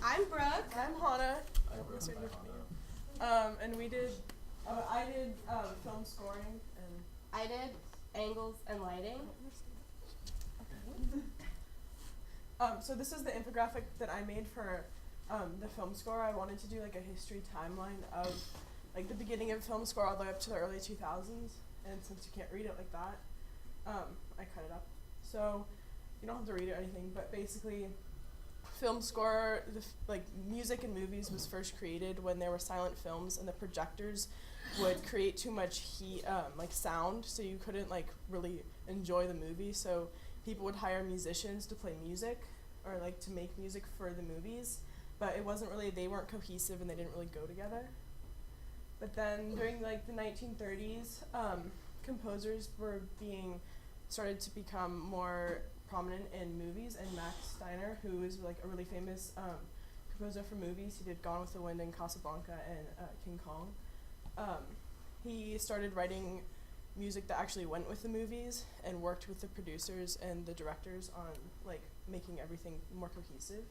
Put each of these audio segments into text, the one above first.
I'm Brooke. I'm Hannah. I'm Brooke. And we did, I did film scoring and I did angles and lighting. So this is the infographic that I made for the film score. I wanted to do like a history timeline of like the beginning of film score all the way up to the early 2000s. And since you can't read it like that, I cut it up. So you don't have to read it or anything, but basically film score, like music in movies was first created when there were silent films and the projectors would create too much heat, like sound, so you couldn't like really enjoy the movie. So people would hire musicians to play music or like to make music for the movies, but it wasn't really, they weren't cohesive and they didn't really go together. But then during like the 1930s, composers were started to become more prominent in movies, and Max Steiner, who is like a really famous composer for movies, he did Gone with the Wind and Casablanca and King Kong. He started writing music that actually went with the movies and worked with the producers and the directors on like making everything more cohesive.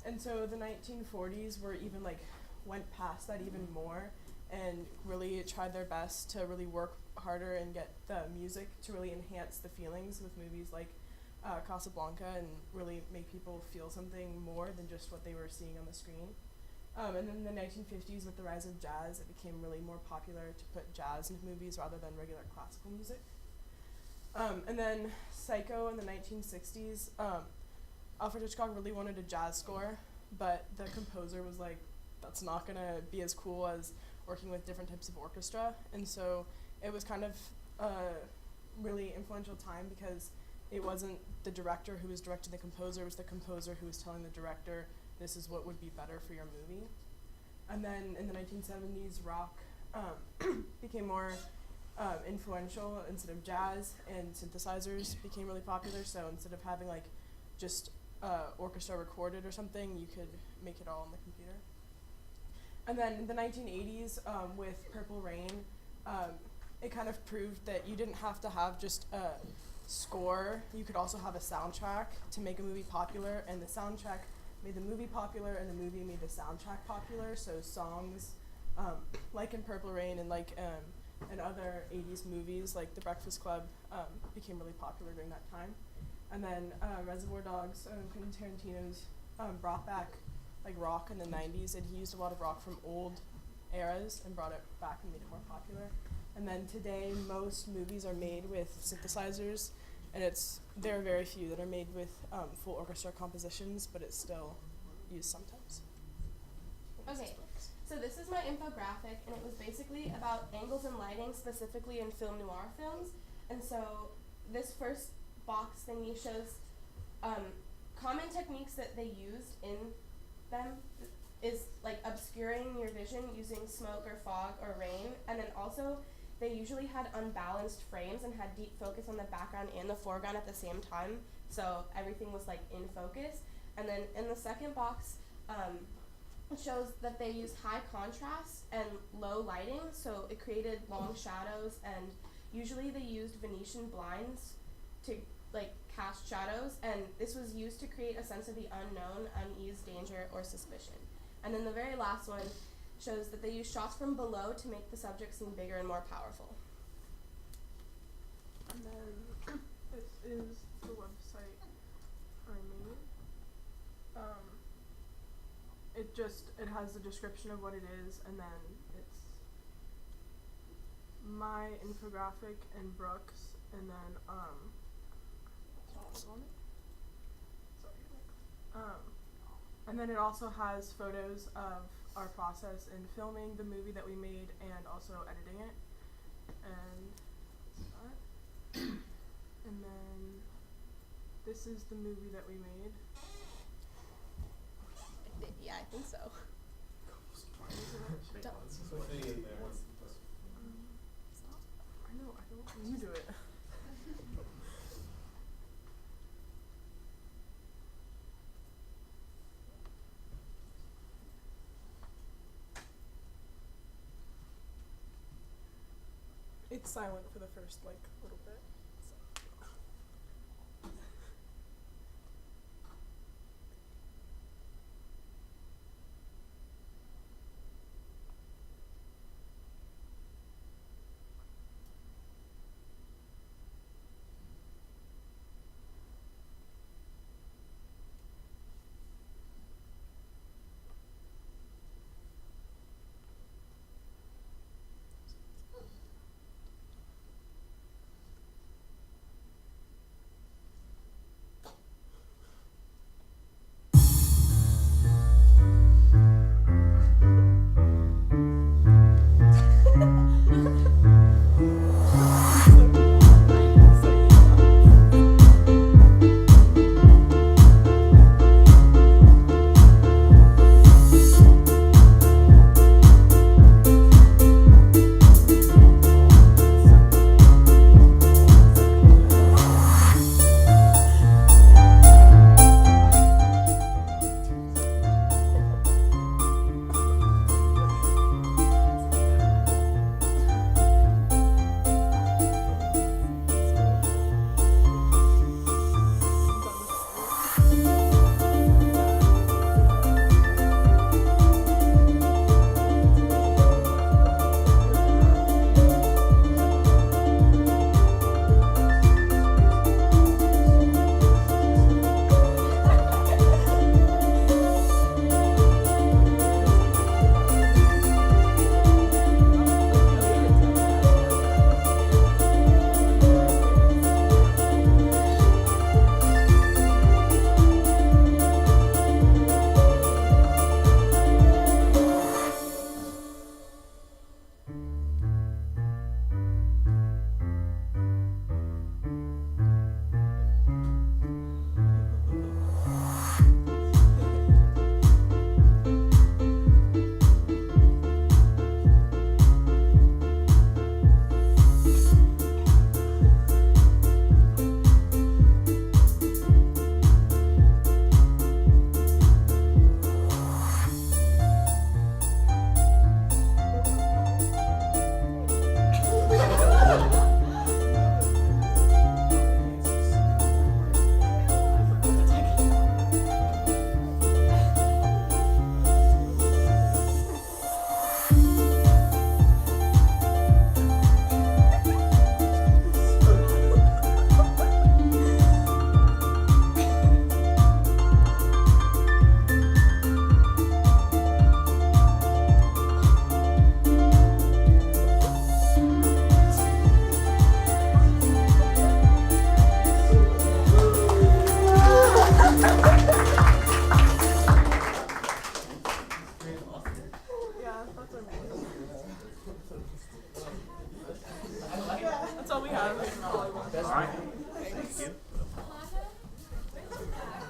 And so the 1940s were even like went past that even more and really tried their best to really work harder and get the music to really enhance the feelings with movies like Casablanca and really make people feel something more than just what they were seeing on the screen. And then in the 1950s, with the rise of jazz, it became really more popular to put jazz into movies rather than regular classical music. And then Psycho in the 1960s, Alfred Hitchcock really wanted a jazz score, but the composer was like, that's not going to be as cool as working with different types of orchestra. And so it was kind of a really influential time because it wasn't the director who was directing the composer, it was the composer who was telling the director, this is what would be better for your movie. And then in the 1970s, rock became more influential instead of jazz, and synthesizers became really popular. So instead of having like just orchestra recorded or something, you could make it all on the computer. And then in the 1980s, with Purple Rain, it kind of proved that you didn't have to have just a score, you could also have a soundtrack to make a movie popular, and the soundtrack made the movie popular and the movie made the soundtrack popular. So songs like in Purple Rain and like in other 80s movies like The Breakfast Club became really popular during that time. And then Reservoir Dogs, Quentin Tarantino's brought back like rock in the 90s, and he used a lot of rock from old eras and brought it back and made it more popular. And then today, most movies are made with synthesizers, and there are very few that are made with full orchestra compositions, but it's still used sometimes. Okay, so this is my infographic, and it was basically about angles and lighting, specifically in film noir films. And so this first box thingy shows common techniques that they used in them is like obscuring your vision using smoke or fog or rain, and then also they usually had unbalanced frames and had deep focus on the background and the foreground at the same time, so everything was like in focus. And then in the second box, it shows that they used high contrast and low lighting, so it created long shadows, and usually they used Venetian blinds to like cast shadows, and this was used to create a sense of the unknown, unease, danger, or suspicion. And then the very last one shows that they use shots from below to make the subject seem bigger and more powerful. And then this is the website I made. It has the description of what it is, and then it's my infographic and Brooke's, and then and then it also has photos of our process in filming the movie that we made and also editing it. And that's that. And then this is the movie that we made. Yeah, I think so. I know, I don't you do it. It's silent for the first like little bit.